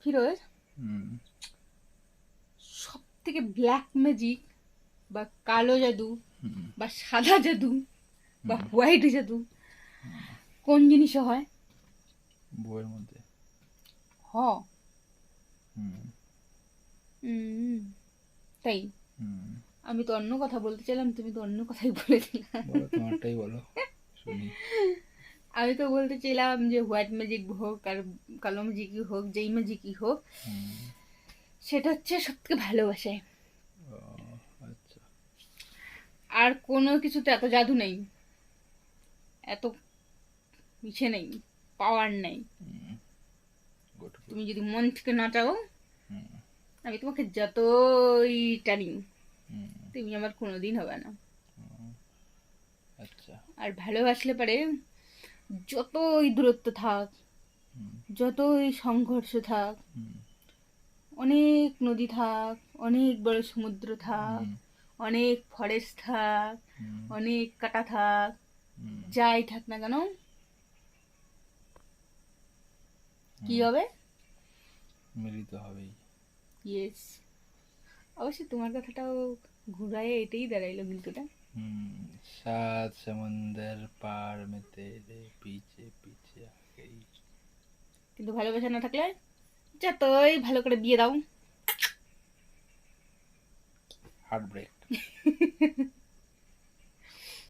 ফিরোজ, সব থেকে black magic বা কালো জাদু বা সাদা জাদু বা হোয়াইট জাদু কোন জিনিসে হয়? বইয়ের মধ্যে। হ। তাই? আমি তো অন্য কথা বলতে চাইলাম, তুমি তো অন্য কথাই বলে দিলা। বলো, তোমারটাই বলো, শুনি। আমি তো বলতে চাইলাম যে হোয়াইট ম্যাজিক হোক আর কালো ম্যাজিকই হোক, যেই ম্যাজিকই হোক, সেটা হচ্ছে সব থেকে ভালোবাসায়। আচ্ছা। আর কোনো কিছুতে এত জাদু নেই, এত ইচ্ছে নেই, পাওয়ার নেই। তুমি যদি মন থেকে না চাও, আমি তোমাকে যতই টানি, তুমি আমার কোনোদিন হবে না। আচ্ছা। আর ভালোবাসলে পারে যতই দূরত্ব থাক, যতই সংঘর্ষ থাক, অনেক নদী থাক, অনেক বড় সমুদ্র থাক, অনেক ফরেস্ট থাক, অনেক কাটা থাক, যাই থাক না কেন, কি হবে? মিলিত হবেই। ইয়েস। অবশ্যই তোমার কথাটাও ঘুরায় এটাই দাঁড়াইলো কিন্তু। सात समंदर पार में तेरे पीछे पीछे आ गई। কিন্তু ভালোবাসা না থাকলে যতই ভালো করে বিয়ে দাও, हार्ट ब्रेक।